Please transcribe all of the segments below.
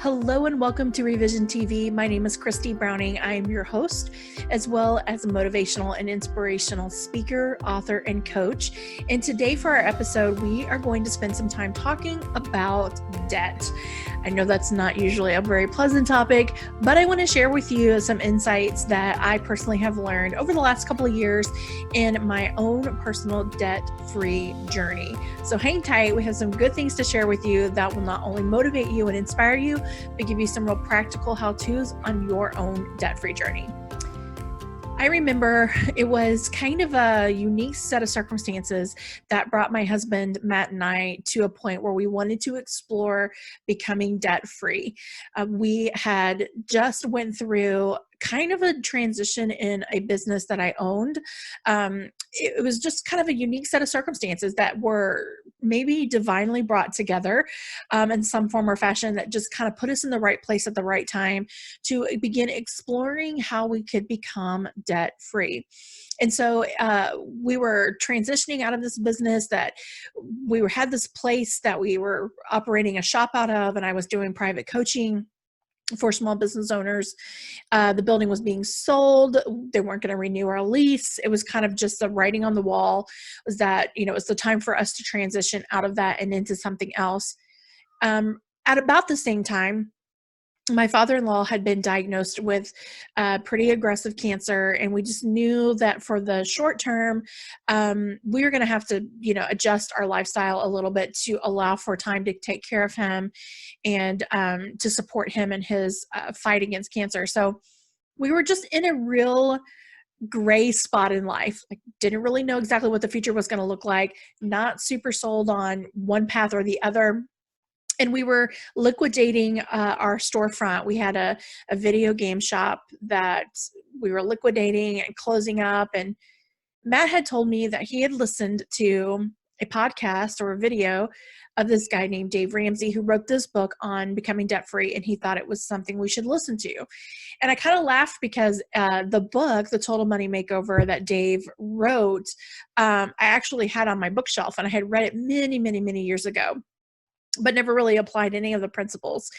Hello and welcome to Revision TV. My name is Christy Browning. I am your host, as well as a motivational and inspirational speaker, author, and coach. And today for our episode, we are going to spend some time talking about debt. I know that's not usually a very pleasant topic, but I want to share with you some insights that I personally have learned over the last couple of years in my own personal debt-free journey. So hang tight. We have some good things to share with you that will not only motivate you and inspire you, but give you some real practical how-tos on your own debt-free journey. I remember it was kind of a unique set of circumstances that brought my husband, Matt, and I to a point where we wanted to explore becoming debt-free. We had just went through kind of a transition in a business that I owned. It was just kind of a unique set of circumstances that were maybe divinely brought together in some form or fashion that just kind of put us in the right place at the right time to begin exploring how we could become debt-free. And so we were transitioning out of this business that had this place that we were operating a shop out of, and I was doing private coaching for small business owners. The building was being sold. They weren't going to renew our lease. It was kind of just the writing on the wall was that, it was the time for us to transition out of that and into something else. At about the same time, my father-in-law had been diagnosed with pretty aggressive cancer, and we just knew that for the short term, we were going to have to, adjust our lifestyle a little bit to allow for time to take care of him and to support him in his fight against cancer. So we were just in a real gray spot in life. Like, didn't really know exactly what the future was going to look like, not super sold on one path or the other. And we were liquidating our storefront. We had a video game shop that we were liquidating and closing up. And Matt had told me that he had listened to a podcast or a video of this guy named Dave Ramsey, who wrote this book on becoming debt-free, and he thought it was something we should listen to. And I kind of laughed because the book, The Total Money Makeover that Dave wrote, I actually had on my bookshelf, and I had read it many, many, many years ago, but never really applied any of the principles.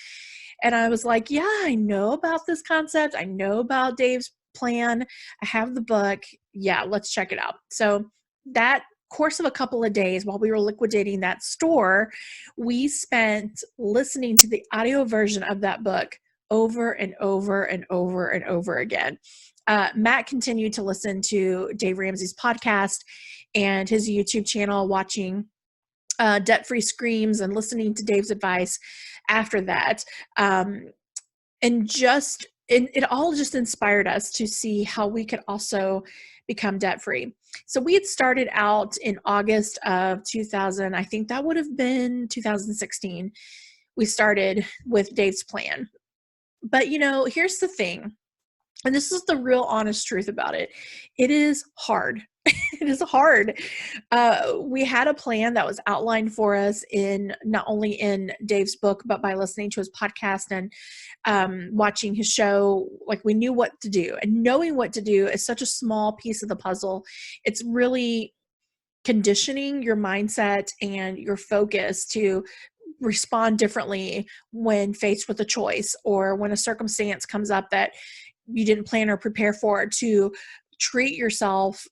And I was like, yeah, I know about this concept. I know about Dave's plan. I have the book. Yeah, let's check it out. So that course of a couple of days while we were liquidating that store, we spent listening to the audio version of that book over and over and over and over again. Matt continued to listen to Dave Ramsey's podcast and his YouTube channel, watching debt-free screams and listening to Dave's advice after that. And it all just inspired us to see how we could also become debt-free. So we had started out in August of 2000. I think that would have been 2016. We started with Dave's plan. But, here's the thing. And this is the real honest truth about it. It is hard. It is hard. We had a plan that was outlined for us not only in Dave's book, but by listening to his podcast and watching his show. Like, we knew what to do, and knowing what to do is such a small piece of the puzzle. It's really conditioning your mindset and your focus to respond differently when faced with a choice or when a circumstance comes up that you didn't plan or prepare for, to treat yourself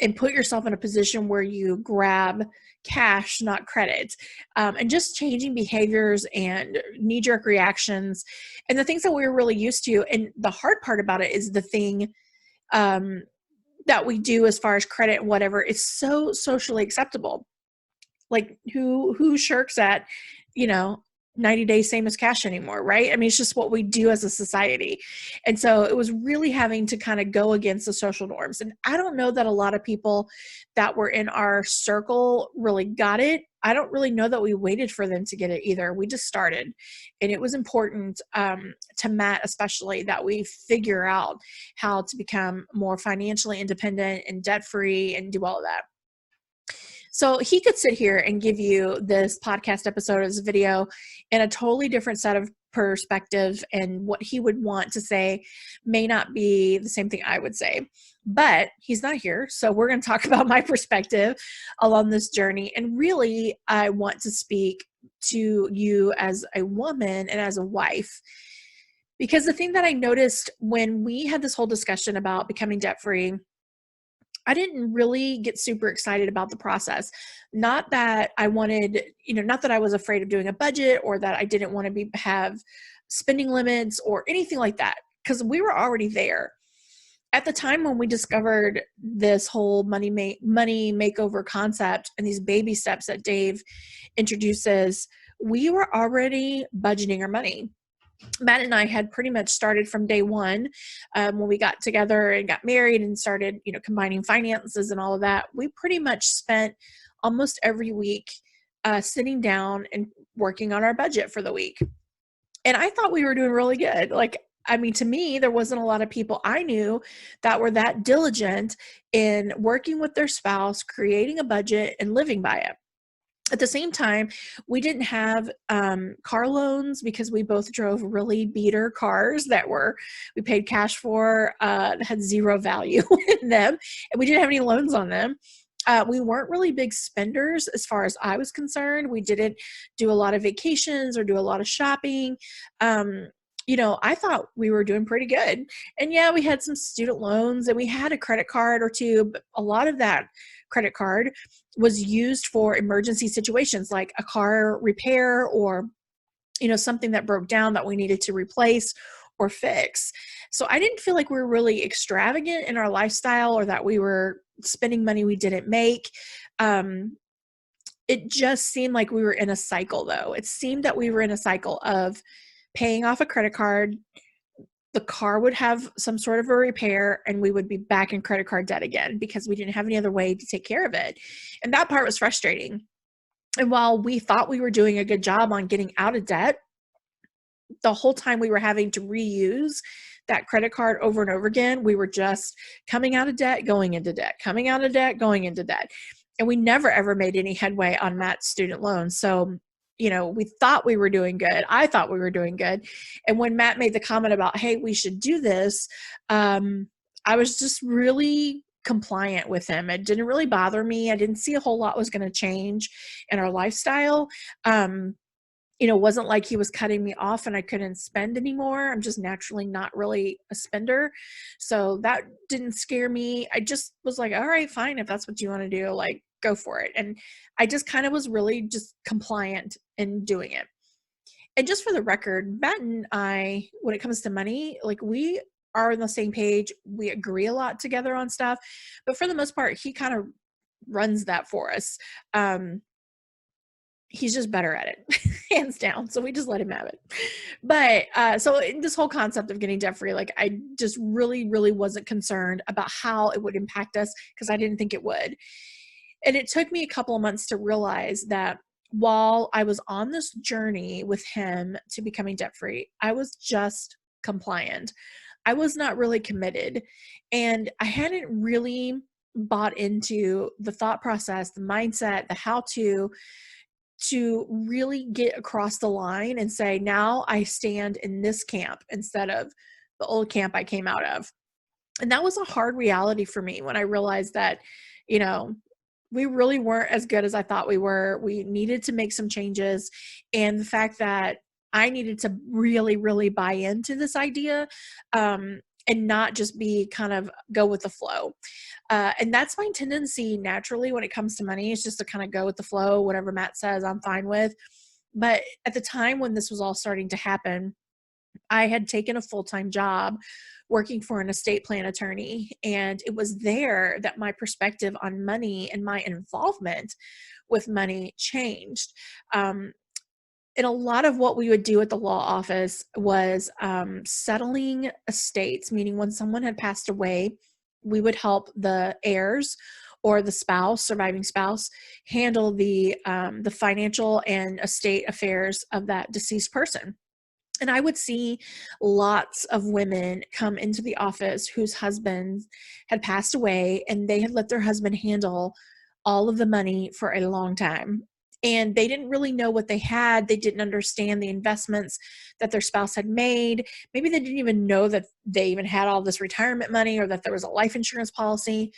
and put yourself in a position where you grab cash, not credit, and just changing behaviors and knee-jerk reactions and the things that we were really used to. And the hard part about it is the thing that we do as far as credit and whatever is so socially acceptable. Like, who shirks at, 90 days same as cash anymore, right? I mean, it's just what we do as a society. And so it was really having to kind of go against the social norms. And I don't know that a lot of people that were in our circle really got it. I don't really know that we waited for them to get it either. We just started. And it was important to Matt especially that we figure out how to become more financially independent and debt-free and do all of that. So he could sit here and give you this podcast episode, this video, in a totally different set of perspective, and what he would want to say may not be the same thing I would say. But he's not here, so we're going to talk about my perspective along this journey. And really, I want to speak to you as a woman and as a wife. Because the thing that I noticed when we had this whole discussion about becoming debt free, I didn't really get super excited about the process. Not that I wanted, not that I was afraid of doing a budget or that I didn't want to have spending limits or anything like that, because we were already there. At the time when we discovered this whole money makeover concept and these baby steps that Dave introduces, we were already budgeting our money. Matt and I had pretty much started from day one, when we got together and got married and started, combining finances and all of that. We pretty much spent almost every week sitting down and working on our budget for the week. And I thought we were doing really good. To me, there wasn't a lot of people I knew that were that diligent in working with their spouse, creating a budget, and living by it. At the same time, we didn't have car loans because we both drove really beater cars that we paid cash for, that had zero value in them, and we didn't have any loans on them. We weren't really big spenders as far as I was concerned. We didn't do a lot of vacations or do a lot of shopping. I thought we were doing pretty good. And yeah, we had some student loans and we had a credit card or two, but a lot of that credit card was used for emergency situations like a car repair or, something that broke down that we needed to replace or fix. So I didn't feel like we were really extravagant in our lifestyle or that we were spending money we didn't make. It just seemed like we were in a cycle, though. It seemed that we were in a cycle of paying off a credit card, the car would have some sort of a repair, and we would be back in credit card debt again because we didn't have any other way to take care of it. And that part was frustrating. And while we thought we were doing a good job on getting out of debt, the whole time we were having to reuse that credit card over and over again. We were just coming out of debt, going into debt, coming out of debt, going into debt. And we never ever made any headway on Matt's student loans. So we thought we were doing good. I thought we were doing good. And when Matt made the comment about, hey, we should do this, I was just really compliant with him. It didn't really bother me. I didn't see a whole lot was going to change in our lifestyle. Wasn't like he was cutting me off and I couldn't spend anymore. I'm just naturally not really a spender. So that didn't scare me. I just was like, all right, fine. If that's what you want to do, go for it. And I just kind of was really just compliant in doing it. And just for the record, Matt and I, when it comes to money, we are on the same page. We agree a lot together on stuff, but for the most part, he kind of runs that for us. He's just better at it, hands down. So we just let him have it. But so in this whole concept of getting debt free, I just really, really wasn't concerned about how it would impact us because I didn't think it would. And it took me a couple of months to realize that while I was on this journey with him to becoming debt free, I was just compliant. I was not really committed. And I hadn't really bought into the thought process, the mindset, the how to really get across the line and say, now I stand in this camp instead of the old camp I came out of. And that was a hard reality for me when I realized that, we really weren't as good as I thought we were. We needed to make some changes. And the fact that I needed to really, really buy into this idea, and not just be kind of go with the flow. And that's my tendency naturally when it comes to money, is just to kind of go with the flow. Whatever Matt says, I'm fine with. But at the time when this was all starting to happen, I had taken a full-time job working for an estate plan attorney. And it was there that my perspective on money and my involvement with money changed. And a lot of what we would do at the law office was settling estates, meaning when someone had passed away, we would help the heirs or the surviving spouse, handle the financial and estate affairs of that deceased person. And I would see lots of women come into the office whose husbands had passed away and they had let their husband handle all of the money for a long time. And they didn't really know what they had. They didn't understand the investments that their spouse had made. Maybe they didn't even know that they even had all this retirement money or that there was a life insurance policy.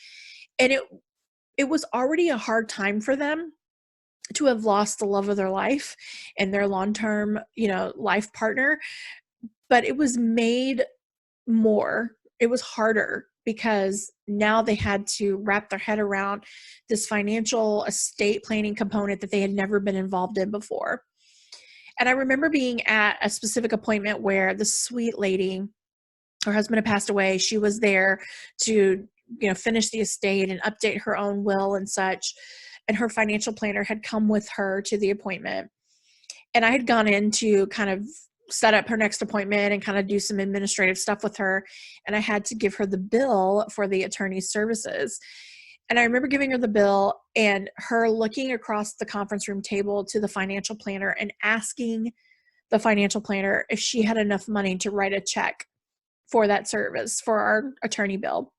And it was already a hard time for them. to have lost the love of their life and their long-term, life partner. But it was made more, it was harder because now they had to wrap their head around this financial estate planning component that they had never been involved in before. And I remember being at a specific appointment where the sweet lady, her husband had passed away. She was there to, finish the estate and update her own will and such. And her financial planner had come with her to the appointment. And I had gone in to kind of set up her next appointment and kind of do some administrative stuff with her. And I had to give her the bill for the attorney's services. And I remember giving her the bill and her looking across the conference room table to the financial planner and asking the financial planner if she had enough money to write a check for that service, for our attorney bill.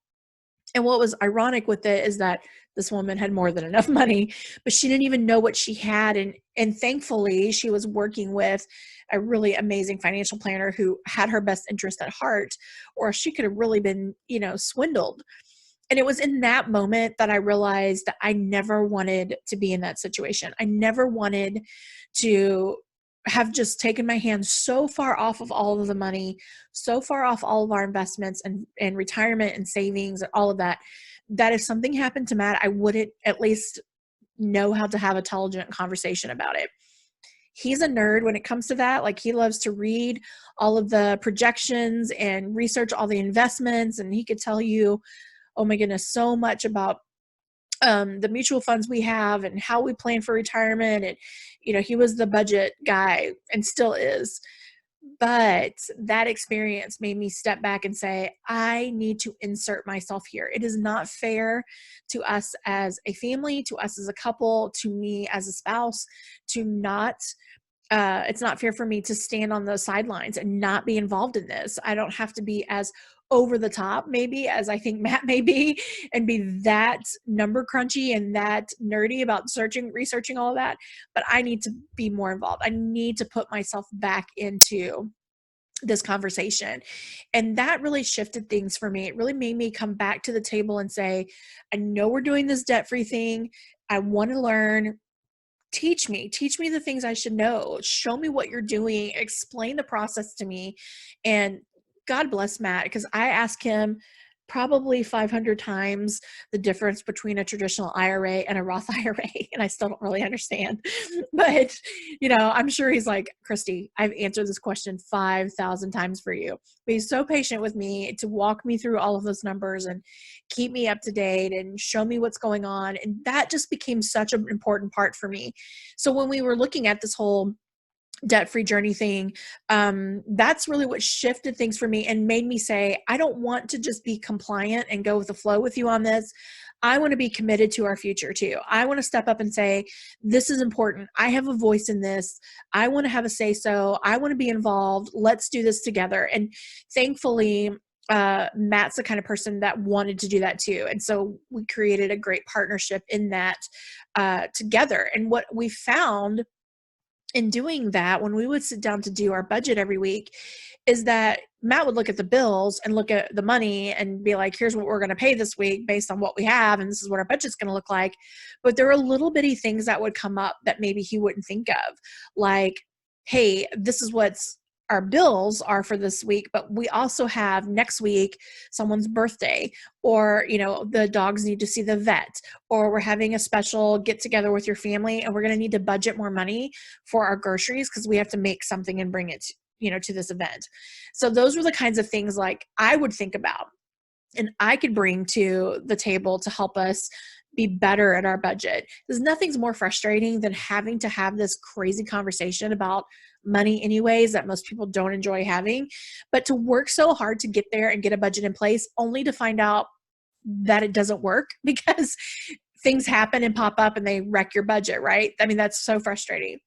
And what was ironic with it is that this woman had more than enough money, but she didn't even know what she had. And thankfully, she was working with a really amazing financial planner who had her best interest at heart, or she could have really been, swindled. And it was in that moment that I realized that I never wanted to be in that situation. I never wanted to have just taken my hands so far off of all of the money, so far off all of our investments and retirement and savings and all of that, that if something happened to Matt, I wouldn't at least know how to have a intelligent conversation about it. He's a nerd when it comes to that. Like, he loves to read all of the projections and research all the investments. And he could tell you, oh my goodness, so much about the mutual funds we have and how we plan for retirement. And, he was the budget guy and still is. But that experience made me step back and say, I need to insert myself here. It is not fair to us as a family, to us as a couple, to me as a spouse, to not it's not fair for me to stand on the sidelines and not be involved in this. I don't have to be as over the top, maybe, as I think Matt may be, and be that number crunchy and that nerdy about researching all of that. But I need to be more involved. I need to put myself back into this conversation. And that really shifted things for me. It really made me come back to the table and say, I know we're doing this debt-free thing. I want to learn. Teach me the things I should know. Show me what you're doing. Explain the process to me. And God bless Matt, because I asked him probably 500 times the difference between a traditional IRA and a Roth IRA, and I still don't really understand. But, I'm sure he's like, Christy, I've answered this question 5,000 times for you. But he's so patient with me to walk me through all of those numbers and keep me up to date and show me what's going on. And that just became such an important part for me. So when we were looking at this whole debt-free journey thing, that's really what shifted things for me and made me say, I don't want to just be compliant and go with the flow with you on this. I want to be committed to our future too. I want to step up and say, this is important. I have a voice in this. I want to have a say so. I want to be involved. Let's do this together. And thankfully, Matt's the kind of person that wanted to do that too. And so we created a great partnership in that together. And what we found in doing that, when we would sit down to do our budget every week, is that Matt would look at the bills and look at the money and be like, here's what we're going to pay this week based on what we have. And this is what our budget's going to look like. But there are little bitty things that would come up that maybe he wouldn't think of. Like, hey, this is what's our bills are for this week, but we also have next week someone's birthday, or, the dogs need to see the vet, or we're having a special get together with your family and we're going to need to budget more money for our groceries because we have to make something and bring it, to this event. So those were the kinds of things like I would think about and I could bring to the table to help us be better at our budget. Because nothing's more frustrating than having to have this crazy conversation about money anyways that most people don't enjoy having, but to work so hard to get there and get a budget in place only to find out that it doesn't work because things happen and pop up and they wreck your budget, right? I mean, that's so frustrating.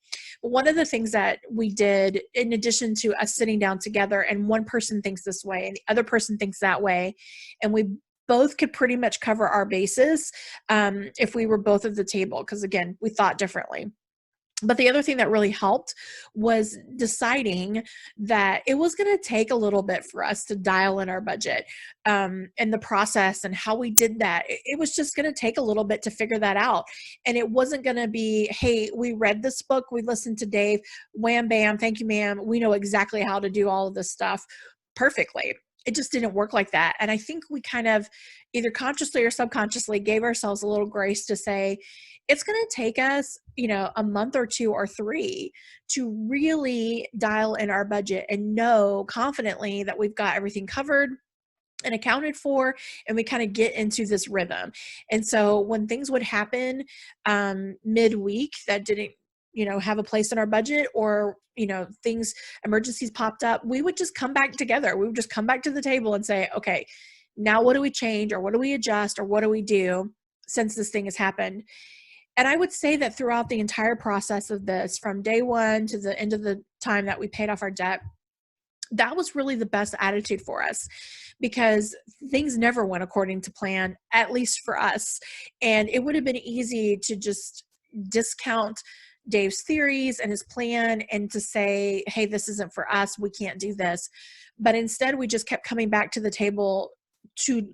But one of the things that we did, in addition to us sitting down together and one person thinks this way and the other person thinks that way, and we both could pretty much cover our bases if we were both at the table, because again, we thought differently. But the other thing that really helped was deciding that it was going to take a little bit for us to dial in our budget, and the process and how we did that. It was just going to take a little bit to figure that out. And it wasn't going to be, hey, we read this book, we listened to Dave, wham, bam, thank you, ma'am. We know exactly how to do all of this stuff perfectly. It just didn't work like that. And I think we kind of either consciously or subconsciously gave ourselves a little grace to say, it's going to take us, a month or 2 or 3 to really dial in our budget and know confidently that we've got everything covered and accounted for, and we kind of get into this rhythm. And so when things would happen midweek that didn't, have a place in our budget, or, emergencies popped up, we would just come back together. We would just come back to the table and say, okay, now what do we change, or what do we adjust, or what do we do since this thing has happened? And I would say that throughout the entire process of this, from day one to the end of the time that we paid off our debt, that was really the best attitude for us, because things never went according to plan, at least for us. And it would have been easy to just discount Dave's theories and his plan and to say, hey, this isn't for us, we can't do this. But instead, we just kept coming back to the table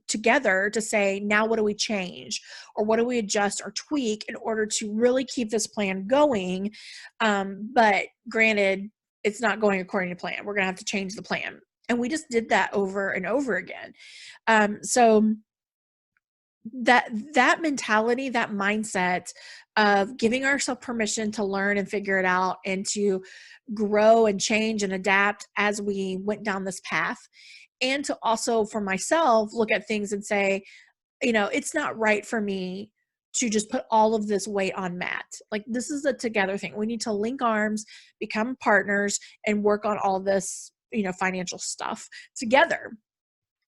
together to say, now what do we change, or what do we adjust or tweak in order to really keep this plan going? But granted, it's not going according to plan. We're going to have to change the plan. And we just did that over and over again. So that mentality, that mindset of giving ourselves permission to learn and figure it out, and to grow and change and adapt as we went down this path, and to also, for myself, look at things and say, it's not right for me to just put all of this weight on Matt. Like, this is a together thing. We need to link arms, become partners, and work on all this, financial stuff together.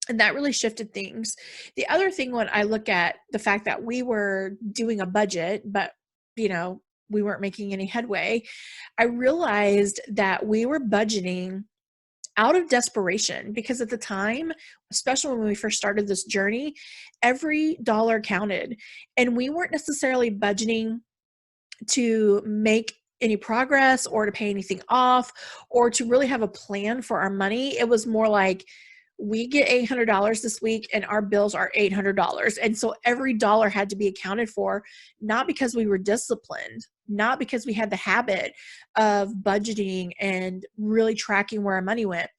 And that really shifted things. The other thing, when I look at the fact that we were doing a budget, but, we weren't making any headway, I realized that we were budgeting out of desperation, because at the time, especially when we first started this journey, every dollar counted, and we weren't necessarily budgeting to make any progress, or to pay anything off, or to really have a plan for our money. It was more like, we get $800 this week and our bills are $800. And so every dollar had to be accounted for, not because we were disciplined, not because we had the habit of budgeting and really tracking where our money went.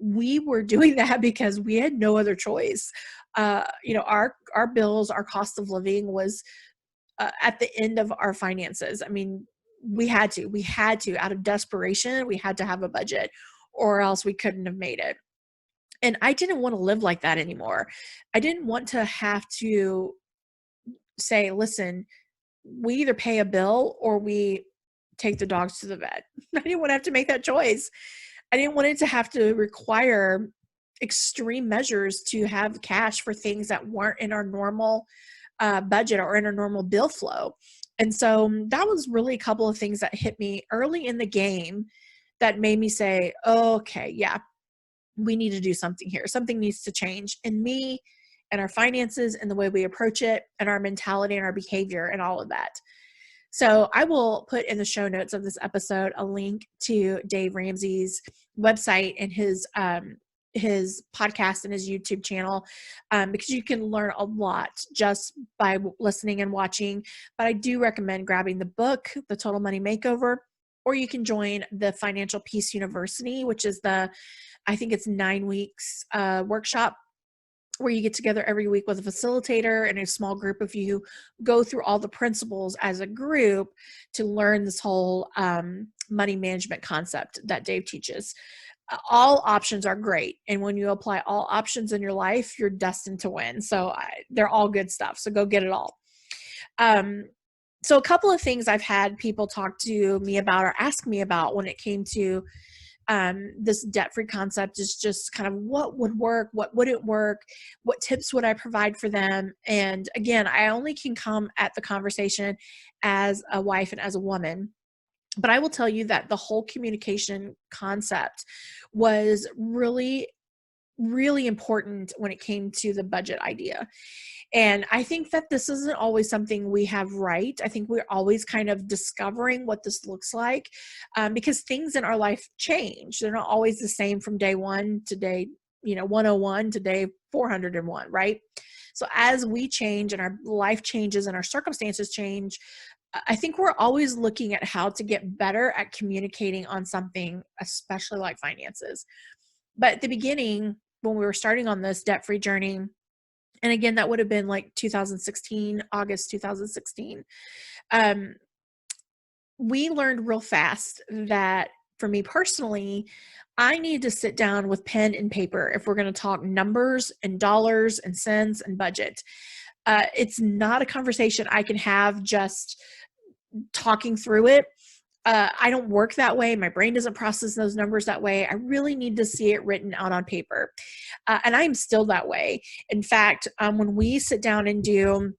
We were doing that because we had no other choice. Our bills, our cost of living was at the end of our finances. I mean, we had to, out of desperation, we had to have a budget, or else we couldn't have made it. And I didn't want to live like that anymore. I didn't want to have to say, listen, we either pay a bill or we take the dogs to the vet. I didn't want to have to make that choice. I didn't want it to have to require extreme measures to have cash for things that weren't in our normal budget or in our normal bill flow. And so that was really a couple of things that hit me early in the game that made me say, oh, okay, yeah, we need to do something here. Something needs to change in me and our finances and the way we approach it and our mentality and our behavior and all of that. So I will put in the show notes of this episode a link to Dave Ramsey's website and his podcast and his YouTube channel, because you can learn a lot just by listening and watching. But I do recommend grabbing the book, The Total Money Makeover, or you can join the Financial Peace University, which is I think it's 9 weeks workshop, where you get together every week with a facilitator and a small group of you, go through all the principles as a group to learn this whole money management concept that Dave teaches. All options are great. And when you apply all options in your life, you're destined to win. So they're all good stuff. So go get it all. So a couple of things I've had people talk to me about or ask me about when it came to this debt-free concept is just kind of what would work, what wouldn't work, what tips would I provide for them. And again, I only can come at the conversation as a wife and as a woman. But I will tell you that the whole communication concept was really really important when it came to the budget idea. And I think that this isn't always something we have right. I think we're always kind of discovering what this looks like, because things in our life change. They're not always the same from day one to day, 101 to day 401, right? So as we change and our life changes and our circumstances change, I think we're always looking at how to get better at communicating on something, especially like finances. But at the beginning, when we were starting on this debt-free journey, and again, that would have been like 2016, August 2016. We learned real fast that for me personally, I need to sit down with pen and paper if we're going to talk numbers and dollars and cents and budget. It's not a conversation I can have just talking through it. I don't work that way. My brain doesn't process those numbers that way. I really need to see it written out on paper. And I'm still that way. In fact, when we sit down and do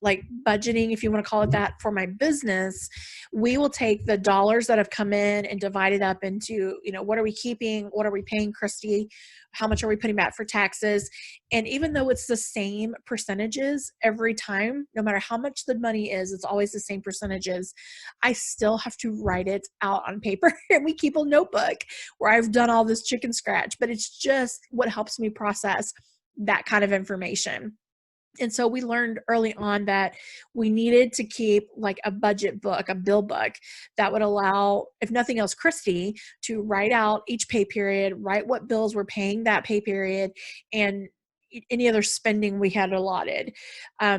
like budgeting, if you want to call it that, for my business, we will take the dollars that have come in and divide it up into, what are we keeping? What are we paying Christy? How much are we putting back for taxes? And even though it's the same percentages every time, no matter how much the money is, it's always the same percentages. I still have to write it out on paper. And we keep a notebook where I've done all this chicken scratch, but it's just what helps me process that kind of information. And so we learned early on that we needed to keep like a budget book, a bill book that would allow, if nothing else, Christy to write out each pay period, write what bills we're paying that pay period, and any other spending we had allotted.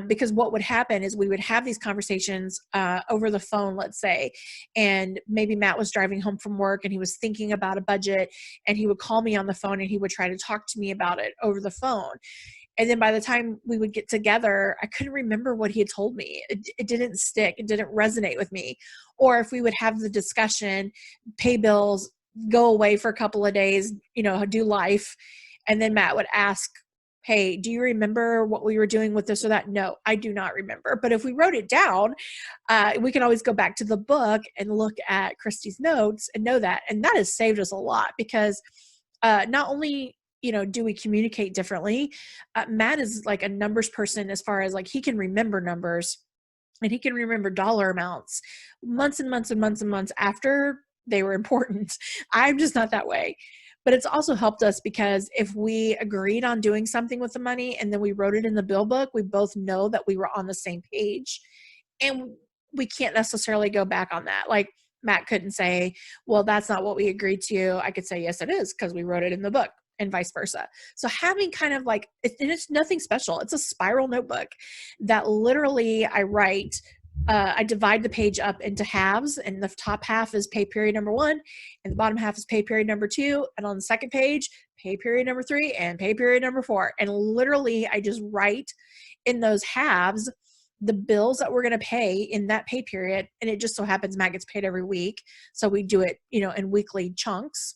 Because what would happen is we would have these conversations over the phone, let's say, and maybe Matt was driving home from work and he was thinking about a budget, and he would call me on the phone and he would try to talk to me about it over the phone. And then by the time we would get together, I couldn't remember what he had told me. It didn't stick. It didn't resonate with me. Or if we would have the discussion, pay bills, go away for a couple of days, do life. And then Matt would ask, hey, do you remember what we were doing with this or that? No, I do not remember. But if we wrote it down, we can always go back to the book and look at Christy's notes and know that. And that has saved us a lot because not only do we communicate differently? Matt is like a numbers person as far as like he can remember numbers and he can remember dollar amounts months and months and months and months after they were important. I'm just not that way. But it's also helped us because if we agreed on doing something with the money and then we wrote it in the bill book, we both know that we were on the same page. And we can't necessarily go back on that. Like Matt couldn't say, well, that's not what we agreed to. I could say, yes, it is, because we wrote it in the book. And vice versa. So having kind of like, and it's nothing special. It's a spiral notebook that literally I write, I divide the page up into halves, and the top half is pay period number 1, and the bottom half is pay period number 2. And on the second page, pay period number 3 and pay period number 4. And literally I just write in those halves the bills that we're going to pay in that pay period. And it just so happens Matt gets paid every week. So we do it, in weekly chunks.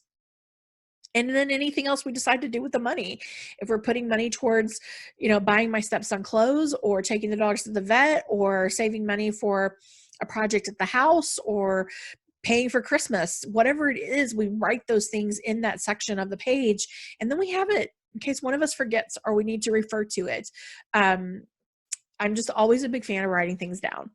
And then anything else we decide to do with the money. If we're putting money towards, buying my stepson clothes, or taking the dogs to the vet, or saving money for a project at the house, or paying for Christmas, whatever it is, we write those things in that section of the page. And then we have it in case one of us forgets or we need to refer to it. I'm just always a big fan of writing things down.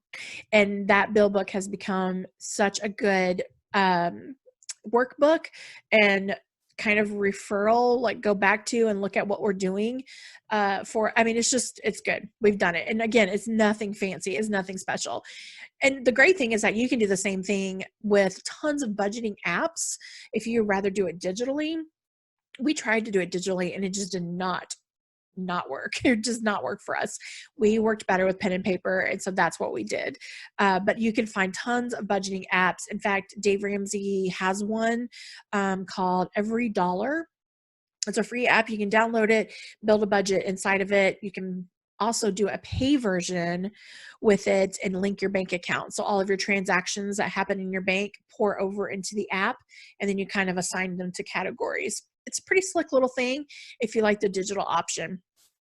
And that bill book has become such a good workbook and kind of referral, like go back to and look at what we're doing it's good. We've done it. And again, it's nothing fancy. It's nothing special. And the great thing is that you can do the same thing with tons of budgeting apps. If you rather do it digitally, we tried to do it digitally and it just did not work. It does not work for us. We worked better with pen and paper. And so that's what we did. But you can find tons of budgeting apps. In fact, Dave Ramsey has one called Every Dollar. It's a free app. You can download it, build a budget inside of it. You can also do a pay version with it and link your bank account. So all of your transactions that happen in your bank pour over into the app, and then you kind of assign them to categories. It's a pretty slick little thing if you like the digital option.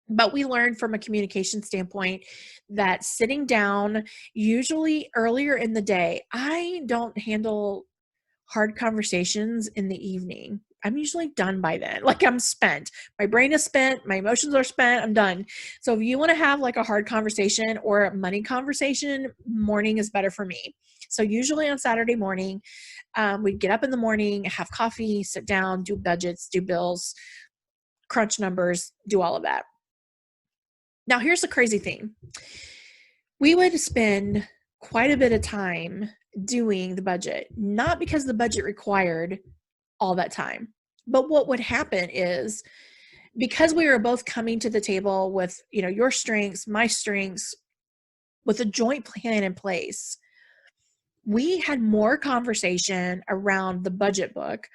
But we learned from a communication standpoint that sitting down, usually earlier in the day, I don't handle hard conversations in the evening. I'm usually done by then. Like I'm spent. My brain is spent. My emotions are spent. I'm done. So if you want to have like a hard conversation or a money conversation, morning is better for me. So usually on Saturday morning, we'd get up in the morning, have coffee, sit down, do budgets, do bills, crunch numbers, do all of that. Now, here's the crazy thing. We would spend quite a bit of time doing the budget, not because the budget required all that time. But what would happen is because we were both coming to the table with, your strengths, my strengths, with a joint plan in place, we had more conversation around the budget book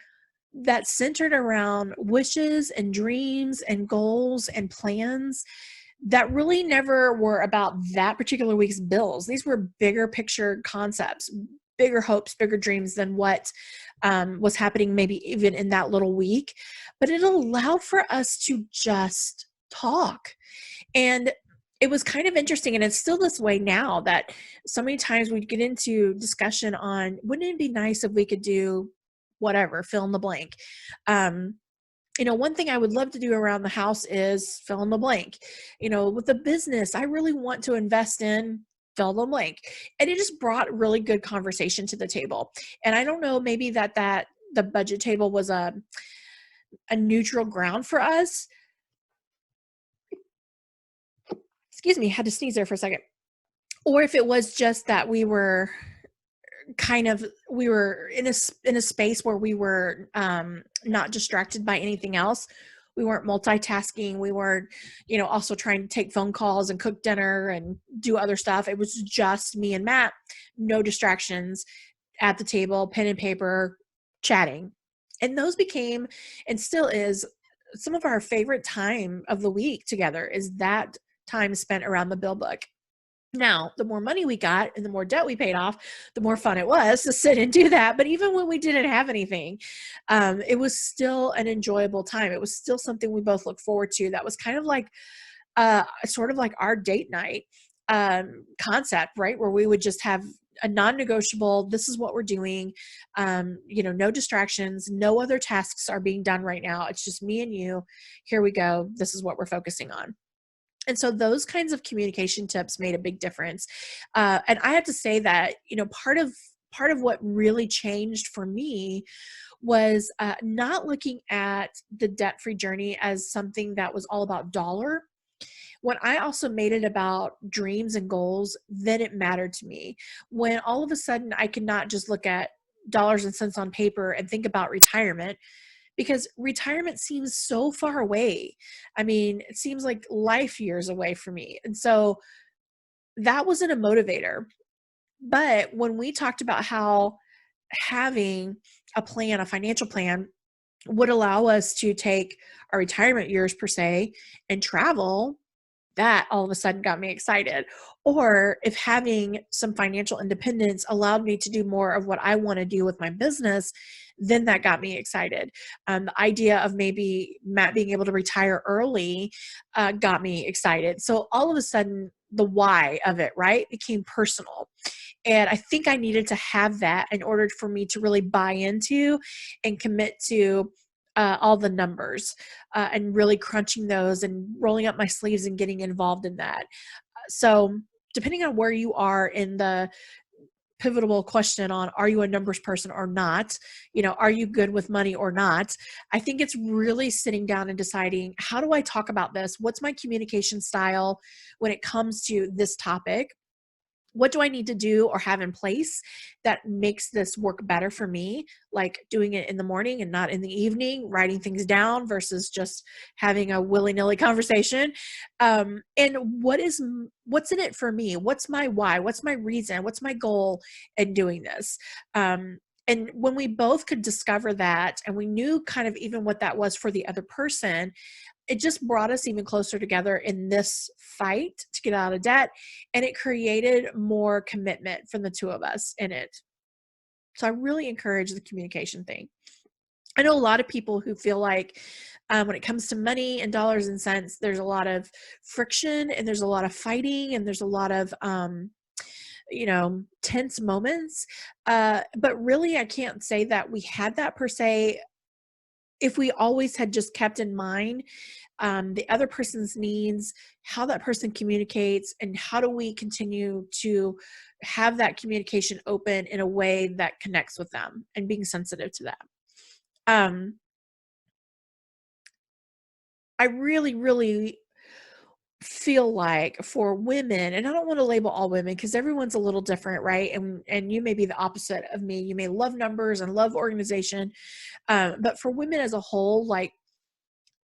that centered around wishes and dreams and goals and plans that really never were about that particular week's bills. These were bigger picture concepts, bigger hopes, bigger dreams than what was happening maybe even in that little week. But it allowed for us to just talk. And it was kind of interesting, and it's still this way now, that so many times we'd get into discussion on, wouldn't it be nice if we could do whatever, fill in the blank. One thing I would love to do around the house is fill in the blank. With the business, I really want to invest in fill in the blank. And it just brought really good conversation to the table. And I don't know, maybe that the budget table was a neutral ground for us. Excuse me, had to sneeze there for a second. Or if it was just that we were in a space where we were not distracted by anything else. We weren't multitasking. We weren't, also trying to take phone calls and cook dinner and do other stuff. It was just me and Matt, no distractions at the table, pen and paper, chatting. And those became, and still is, some of our favorite time of the week together is that time spent around the bill book. Now, the more money we got and the more debt we paid off, the more fun it was to sit and do that. But even when we didn't have anything, it was still an enjoyable time. It was still something we both look forward to. That was kind of like sort of like our date night concept, right? Where we would just have a non-negotiable, this is what we're doing. No distractions, no other tasks are being done right now. It's just me and you. Here we go. This is what we're focusing on. And so those kinds of communication tips made a big difference. And I have to say that, part of what really changed for me was not looking at the debt-free journey as something that was all about dollar. When I also made it about dreams and goals, then it mattered to me. When all of a sudden I could not just look at dollars and cents on paper and think about retirement, because retirement seems so far away. I mean, it seems like life years away for me. And so that wasn't a motivator. But when we talked about how having a plan, a financial plan, would allow us to take our retirement years per se and travel, that all of a sudden got me excited. Or if having some financial independence allowed me to do more of what I want to do with my business, then that got me excited. The idea of maybe Matt being able to retire early got me excited. So all of a sudden, the why of it, right, became personal. And I think I needed to have that in order for me to really buy into and commit to all the numbers and really crunching those and rolling up my sleeves and getting involved in that. So depending on where you are in the pivotal question on, are you a numbers person or not? Are you good with money or not? I think it's really sitting down and deciding, how do I talk about this? What's my communication style when it comes to this topic? What do I need to do or have in place that makes this work better for me? Like doing it in the morning and not in the evening, writing things down versus just having a willy-nilly conversation. And what's in it for me? What's my why? What's my reason? What's my goal in doing this? And when we both could discover that, and we knew kind of even what that was for the other person, it just brought us even closer together in this fight to get out of debt. And it created more commitment from the two of us in it. So I really encourage the communication thing. I know a lot of people who feel like when it comes to money and dollars and cents, there's a lot of friction and there's a lot of fighting and there's a lot of, tense moments. But really, I can't say that we had that per se. if we always had just kept in mind the other person's needs, how that person communicates, and how do we continue to have that communication open in a way that connects with them and being sensitive to that. I really, really feel like for women, and I don't want to label all women because everyone's a little different, right? And you may be the opposite of me. You may love numbers and love organization. But for women as a whole, like,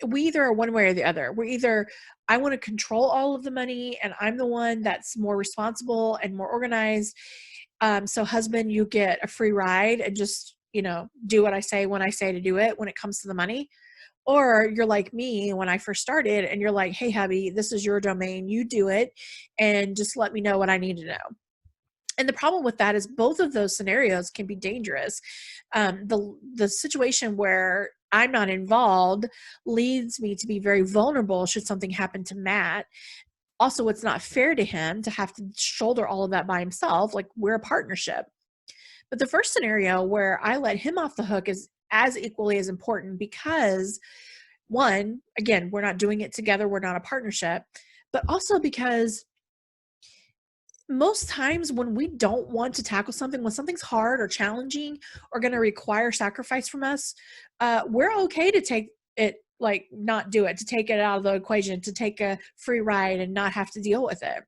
we either are one way or the other. We're either, I want to control all of the money and I'm the one that's more responsible and more organized. So husband, you get a free ride and just, do what I say when I say to do it when it comes to the money. Or you're like me when I first started and you're like, hey, hubby, this is your domain. You do it and just let me know what I need to know. And the problem with that is both of those scenarios can be dangerous. The situation where I'm not involved leads me to be very vulnerable should something happen to Matt. Also, it's not fair to him to have to shoulder all of that by himself. Like, we're a partnership. But the first scenario where I let him off the hook is as equally as important because, one, again, we're not doing it together. We're not a partnership. But also because most times when we don't want to tackle something, when something's hard or challenging or going to require sacrifice from us, we're okay to take it, like not do it, to take it out of the equation, to take a free ride and not have to deal with it.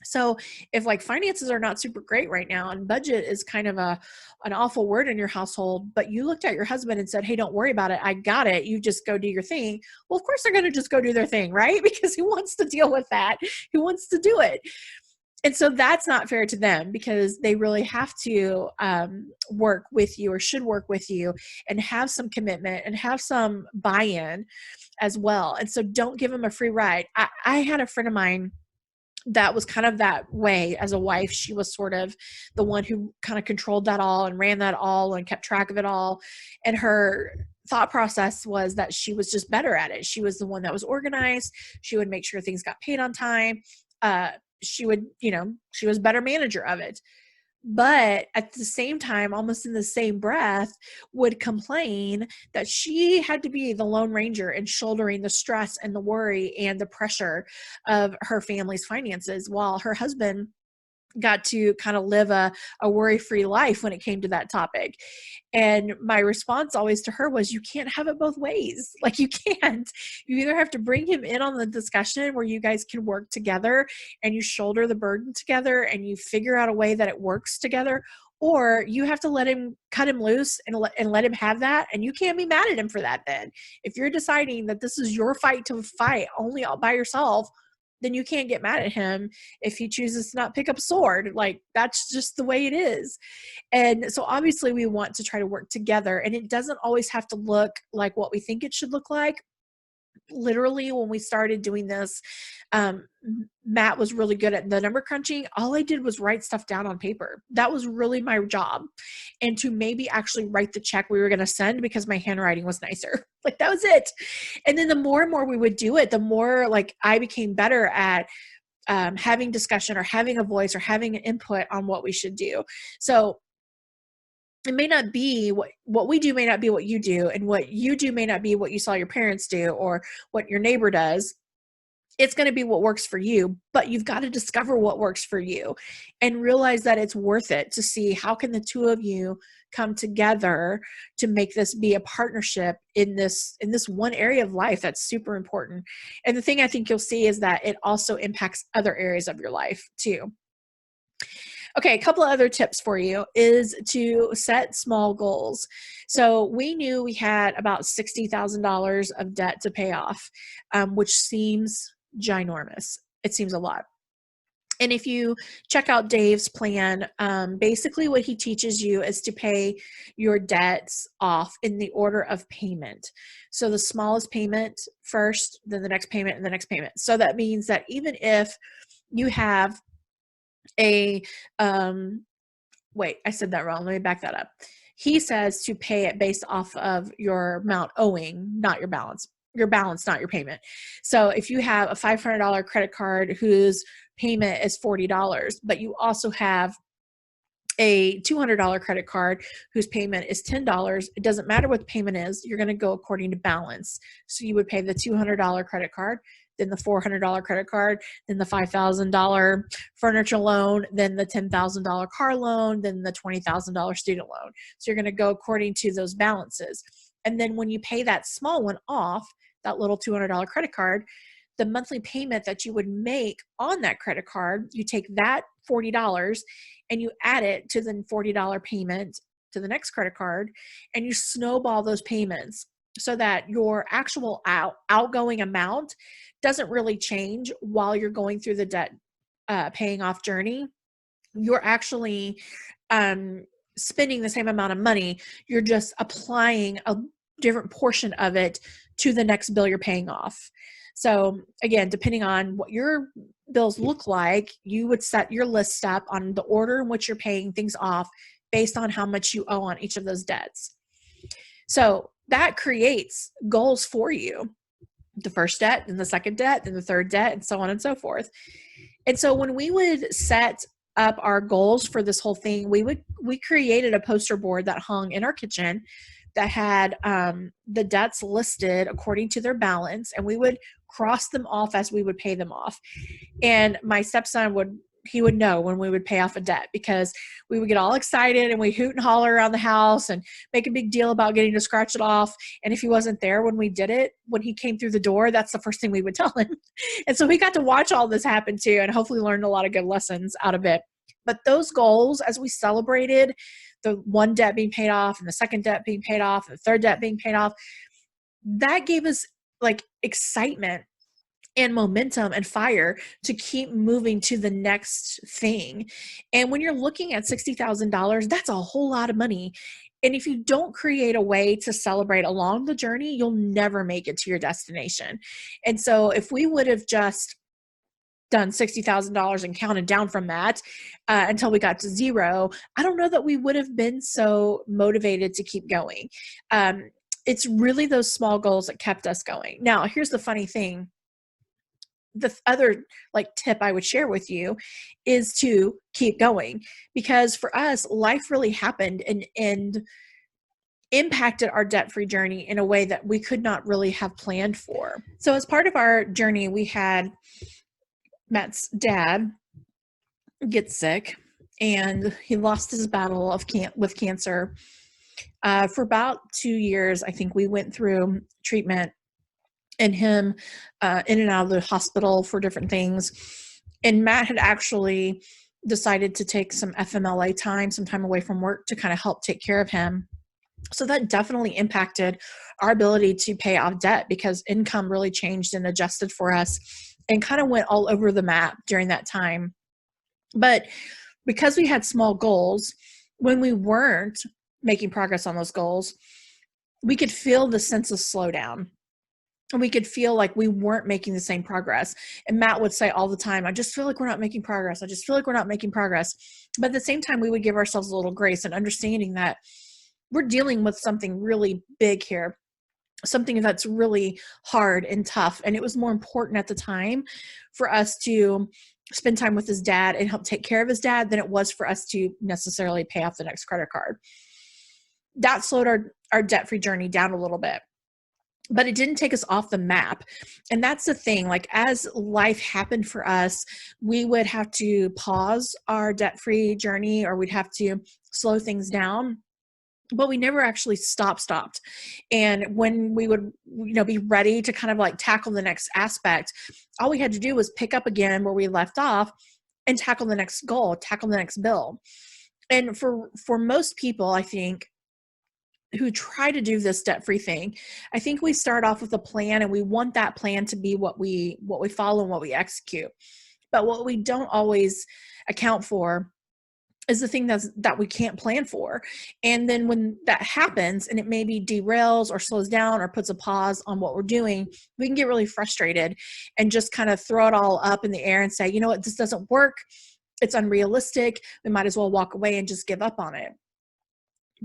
So if like finances are not super great right now and budget is kind of an awful word in your household, but you looked at your husband and said, hey, don't worry about it. I got it. You just go do your thing. Well, of course they're going to just go do their thing, right? Because who wants to deal with that? Who wants to do it? And so that's not fair to them because they really have to work with you or should work with you and have some commitment and have some buy-in as well. And so don't give them a free ride. I had a friend of mine that was kind of that way as a wife. She was sort of the one who kind of controlled that all and ran that all and kept track of it all. And her thought process was that she was just better at it. She was the one that was organized. She would make sure things got paid on time. She would, she was a better manager of it. But at the same time, almost in the same breath, would complain that she had to be the Lone Ranger and shouldering the stress and the worry and the pressure of her family's finances while her husband got to kind of live a worry-free life when it came to that topic. And my response always to her was, you can't have it both ways. Like, you can't. You either have to bring him in on the discussion where you guys can work together and you shoulder the burden together and you figure out a way that it works together, or you have to cut him loose and let him have that. And you can't be mad at him for that then. If you're deciding that this is your fight to fight only all by yourself, then you can't get mad at him if he chooses to not pick up a sword. Like, that's just the way it is. And so obviously we want to try to work together, and it doesn't always have to look like what we think it should look like. Literally, when we started doing this, Matt was really good at the number crunching. All I did was write stuff down on paper. That was really my job. And to maybe actually write the check we were going to send because my handwriting was nicer. Like, that was it. And then the more and more we would do it, the more like I became better at having discussion or having a voice or having an input on what we should do. So it may not be what we do may not be what you do, and what you do may not be what you saw your parents do or what your neighbor does. It's going to be what works for you, but you've got to discover what works for you and realize that it's worth it to see how can the two of you come together to make this be a partnership in this one area of life that's super important. And the thing I think you'll see is that it also impacts other areas of your life too. Okay, a couple of other tips for you is to set small goals. So we knew we had about $60,000 of debt to pay off, which seems ginormous. It seems a lot. And if you check out Dave's plan, basically what he teaches you is to pay your debts off in the order of payment. So the smallest payment first, then the next payment, and the next payment. So that means that even if you have I said that wrong. Let me back that up. He says to pay it based off of your amount owing, not your balance. Your balance, not your payment. So if you have a $500 credit card whose payment is $40, but you also have a $200 credit card whose payment is $10, it doesn't matter what the payment is, you're going to go according to balance. So you would pay the $200 credit card, then the $400 credit card, then the $5,000 furniture loan, then the $10,000 car loan, then the $20,000 student loan. So you're going to go according to those balances. And then when you pay that small one off, that little $200 credit card, the monthly payment that you would make on that credit card, you take that $40 and you add it to the $40 payment to the next credit card, and you snowball those payments so that your actual outgoing amount doesn't really change while you're going through the debt paying off journey. You're actually spending the same amount of money. You're just applying a different portion of it to the next bill you're paying off. So again, depending on what your bills look like, you would set your list up on the order in which you're paying things off based on how much you owe on each of those debts. So that creates goals for you. The first debt, then the second debt, then the third debt, and so on and so forth. And so when we would set up our goals for this whole thing, we created a poster board that hung in our kitchen that had the debts listed according to their balance, and we would cross them off as we would pay them off. And my stepson would know when we would pay off a debt, because we would get all excited and we hoot and holler around the house and make a big deal about getting to scratch it off. And if he wasn't there when we did it, when he came through the door, that's the first thing we would tell him. And so he got to watch all this happen too, and hopefully learned a lot of good lessons out of it. But those goals, as we celebrated the one debt being paid off and the second debt being paid off and the third debt being paid off, that gave us like excitement and momentum and fire to keep moving to the next thing. And when you're looking at $60,000, that's a whole lot of money. And if you don't create a way to celebrate along the journey, you'll never make it to your destination. And so if we would have just done $60,000 and counted down from that until we got to zero, I don't know that we would have been so motivated to keep going. It's really those small goals that kept us going. Now, here's the funny thing. The other like tip I would share with you is to keep going, because for us, life really happened and impacted our debt-free journey in a way that we could not really have planned for. So as part of our journey, we had Matt's dad get sick, and he lost his battle with cancer. For about 2 years, I think we went through treatment and him in and out of the hospital for different things. And Matt had actually decided to take some FMLA time, some time away from work, to kind of help take care of him. So that definitely impacted our ability to pay off debt, because income really changed and adjusted for us and kind of went all over the map during that time. But because we had small goals, when we weren't making progress on those goals, we could feel the sense of slowdown. And we could feel like we weren't making the same progress. And Matt would say all the time, I just feel like we're not making progress. I just feel like we're not making progress. But at the same time, we would give ourselves a little grace and understanding that we're dealing with something really big here, something that's really hard and tough. And it was more important at the time for us to spend time with his dad and help take care of his dad than it was for us to necessarily pay off the next credit card. That slowed our debt-free journey down a little bit. But it didn't take us off the map. And that's the thing, like as life happened for us, we would have to pause our debt-free journey, or we'd have to slow things down, but we never actually stopped. And when we would, be ready to kind of like tackle the next aspect, all we had to do was pick up again where we left off and tackle the next goal, tackle the next bill. And for most people, I think, who try to do this debt-free thing, I think we start off with a plan, and we want that plan to be what we follow and what we execute. But what we don't always account for is the thing that we can't plan for. And then when that happens and it maybe derails or slows down or puts a pause on what we're doing, we can get really frustrated and just kind of throw it all up in the air and say, you know what, this doesn't work. It's unrealistic. We might as well walk away and just give up on it.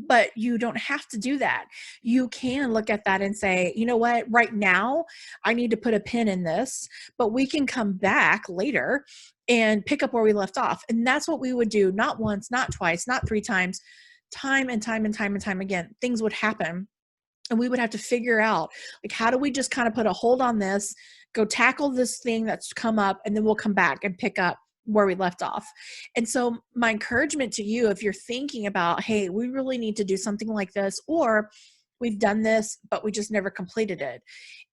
But you don't have to do that. You can look at that and say, you know what, right now I need to put a pin in this, but we can come back later and pick up where we left off. And that's what we would do. Not once, not twice, not three times, time and time and time and time again. Things would happen. And we would have to figure out, like, how do we just kind of put a hold on this, go tackle this thing that's come up, and then we'll come back and pick up where we left off. And so my encouragement to you, if you're thinking about, hey, we really need to do something like this, or we've done this, but we just never completed it,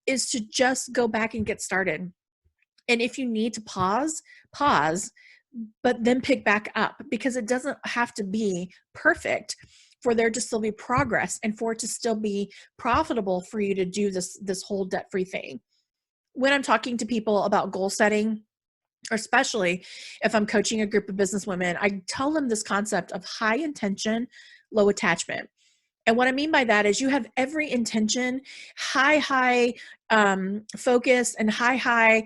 is to just go back and get started. And if you need to pause, but then pick back up, because it doesn't have to be perfect for there to still be progress and for it to still be profitable for you to do this whole debt-free thing. When I'm talking to people about goal setting, or especially if I'm coaching a group of business women, I tell them this concept of high intention, low attachment. And what I mean by that is you have every intention, high focus, and high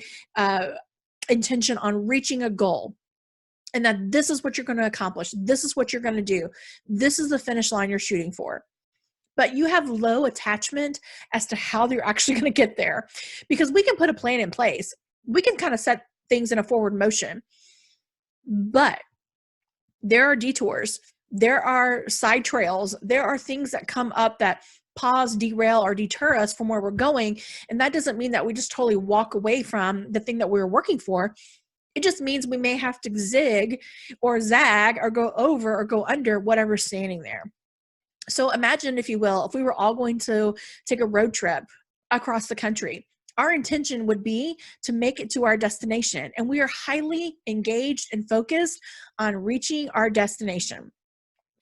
intention on reaching a goal. And that this is what you're going to accomplish. This is what you're going to do. This is the finish line you're shooting for. But you have low attachment as to how you're actually going to get there. Because we can put a plan in place. We can kind of set things in a forward motion. But there are detours. There are side trails. There are things that come up that pause, derail, or deter us from where we're going. And that doesn't mean that we just totally walk away from the thing that we were working for. It just means we may have to zig or zag or go over or go under whatever's standing there. So imagine, if you will, if we were all going to take a road trip across the country. Our intention would be to make it to our destination, and we are highly engaged and focused on reaching our destination.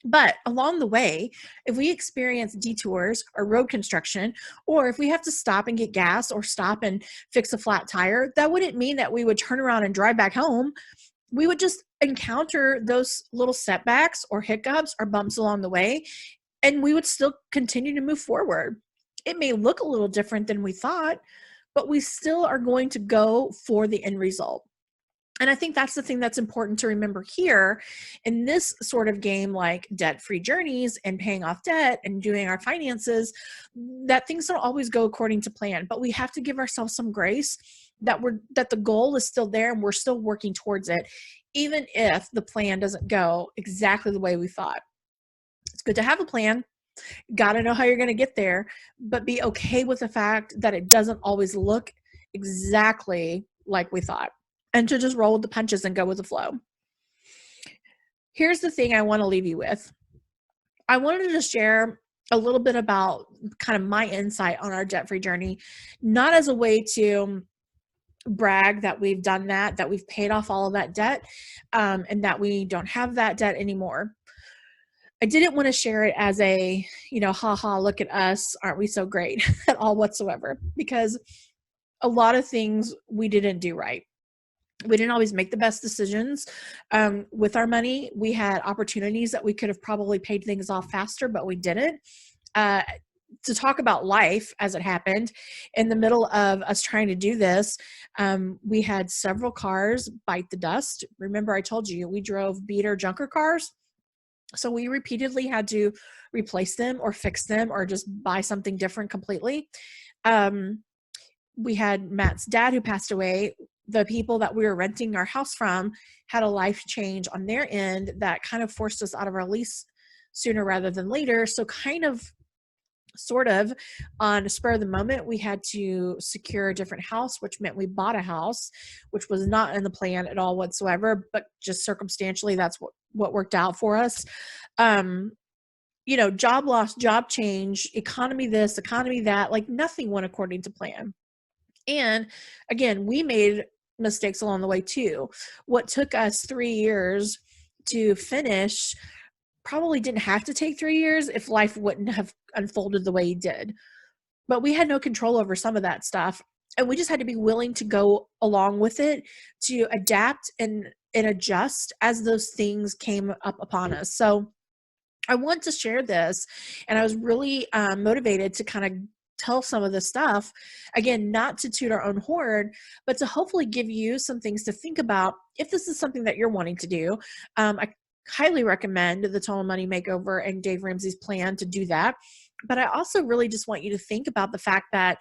But along the way, if we experience detours or road construction, or if we have to stop and get gas or stop and fix a flat tire, that wouldn't mean that we would turn around and drive back home. We would just encounter those little setbacks or hiccups or bumps along the way, and we would still continue to move forward. It may look a little different than we thought, but we still are going to go for the end result. And I think that's the thing that's important to remember here in this sort of game, like debt-free journeys and paying off debt and doing our finances, that things don't always go according to plan, but we have to give ourselves some grace that the goal is still there and we're still working towards it, even if the plan doesn't go exactly the way we thought. It's good to have a plan. Got to know how you're going to get there, but be okay with the fact that it doesn't always look exactly like we thought, and to just roll with the punches and go with the flow. Here's the thing I want to leave you with. I wanted to just share a little bit about kind of my insight on our debt-free journey, not as a way to brag that we've done that we've paid off all of that debt, and that we don't have that debt anymore. I didn't want to share it as a, haha, look at us, aren't we so great at all whatsoever, because a lot of things we didn't do right. We didn't always make the best decisions with our money. We had opportunities that we could have probably paid things off faster, but we didn't. To talk about life as it happened, in the middle of us trying to do this, we had several cars bite the dust. Remember, I told you we drove beater junker cars. So we repeatedly had to replace them or fix them or just buy something different completely. We had Matt's dad who passed away. The people that we were renting our house from had a life change on their end that kind of forced us out of our lease sooner rather than later. So sort of on a spur of the moment, we had to secure a different house, which meant we bought a house, which was not in the plan at all whatsoever, but just circumstantially, that's what worked out for us. Job loss, job change, economy this, economy that, like nothing went according to plan. And again, we made mistakes along the way too. What took us 3 years to finish probably didn't have to take 3 years if life wouldn't have unfolded the way it did. But we had no control over some of that stuff. And we just had to be willing to go along with it, to adapt and adjust as those things came up upon us. So I want to share this. And I was really motivated to kind of tell some of this stuff, again, not to toot our own horn, but to hopefully give you some things to think about if this is something that you're wanting to do. I highly recommend the Total Money Makeover and Dave Ramsey's plan to do that. But I also really just want you to think about the fact that,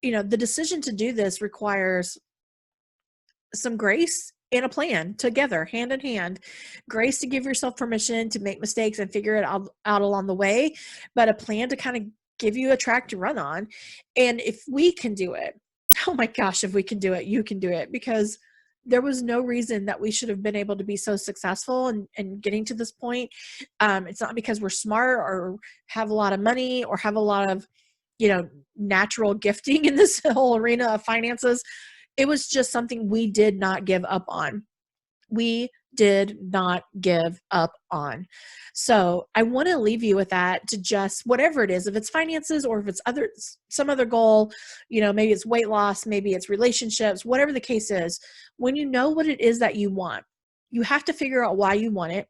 the decision to do this requires some grace and a plan together, hand in hand. Grace to give yourself permission to make mistakes and figure it out along the way, but a plan to kind of give you a track to run on. And if we can do it, oh my gosh, if we can do it, you can do it, because there was no reason that we should have been able to be so successful and getting to this point. It's not because we're smart or have a lot of money or have a lot of, natural gifting in this whole arena of finances. It was just something we did not give up on. We did not give up on. So I want to leave you with that, to just whatever it is, if it's finances or if it's some other goal, maybe it's weight loss, maybe it's relationships, whatever the case is, when you know what it is that you want, you have to figure out why you want it.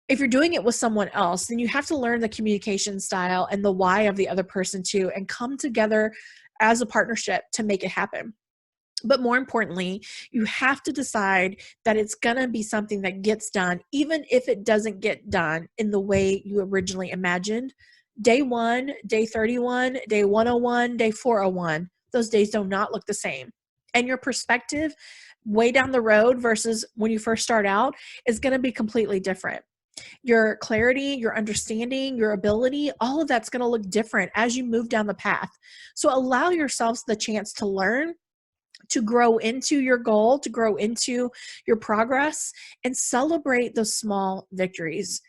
If you're doing it with someone else, then you have to learn the communication style and the why of the other person too, and come together as a partnership to make it happen. But more importantly, you have to decide that it's going to be something that gets done, even if it doesn't get done in the way you originally imagined. Day 1, day 31, day 101, day 401, those days do not look the same. And your perspective way down the road versus when you first start out is going to be completely different. Your clarity, your understanding, your ability, all of that's going to look different as you move down the path. So allow yourselves the chance to learn, to grow into your goal, to grow into your progress, and celebrate those small victories,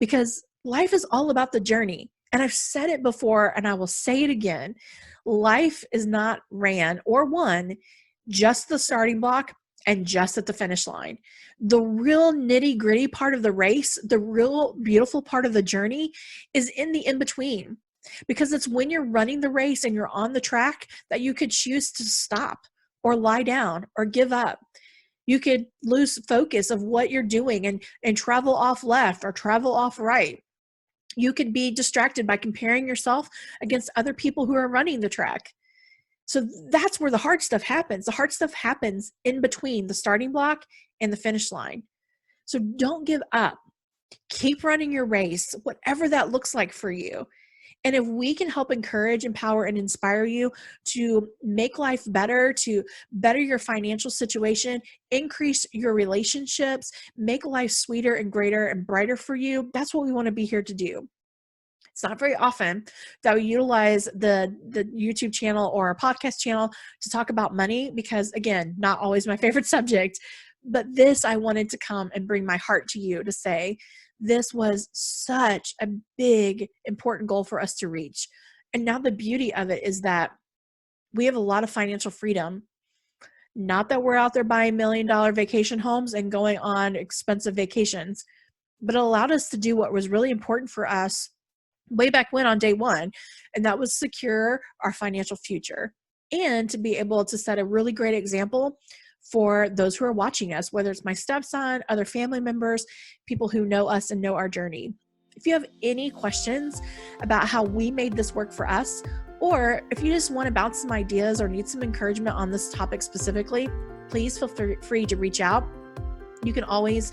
because life is all about the journey. And I've said it before, and I will say it again. Life is not ran or won just the starting block and just at the finish line. The real nitty gritty part of the race, the real beautiful part of the journey, is in the in-between, because it's when you're running the race and you're on the track that you could choose to stop or lie down or give up. You could lose focus of what you're doing and travel off left or travel off right. You could be distracted by comparing yourself against other people who are running the track. So that's where the hard stuff happens. The hard stuff happens in between the starting block and the finish line. So don't give up. Keep running your race, whatever that looks like for you. And if we can help encourage, empower, and inspire you to make life better, to better your financial situation, increase your relationships, make life sweeter and greater and brighter for you, that's what we want to be here to do. It's not very often that we utilize the YouTube channel or a podcast channel to talk about money, because again, not always my favorite subject. But this, I wanted to come and bring my heart to you to say, this was such a big, important goal for us to reach. And now the beauty of it is that we have a lot of financial freedom. Not that we're out there buying $1 million vacation homes and going on expensive vacations, but it allowed us to do what was really important for us way back when on day 1, and that was secure our financial future and to be able to set a really great example for those who are watching us, whether it's my stepson, other family members, people who know us and know our journey. If you have any questions about how we made this work for us, or if you just want to bounce some ideas or need some encouragement on this topic specifically, please feel free to reach out. You can always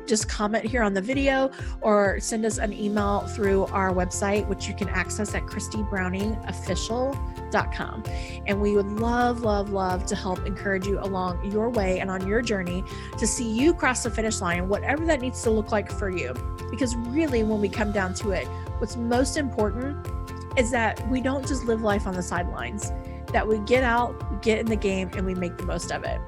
just comment here on the video or send us an email through our website, which you can access at christybrowning.official.com. And we would love to help encourage you along your way and on your journey to see you cross the finish line, whatever that needs to look like for you. Because really, when we come down to it, what's most important is that we don't just live life on the sidelines, that we get out, get in the game, and we make the most of it.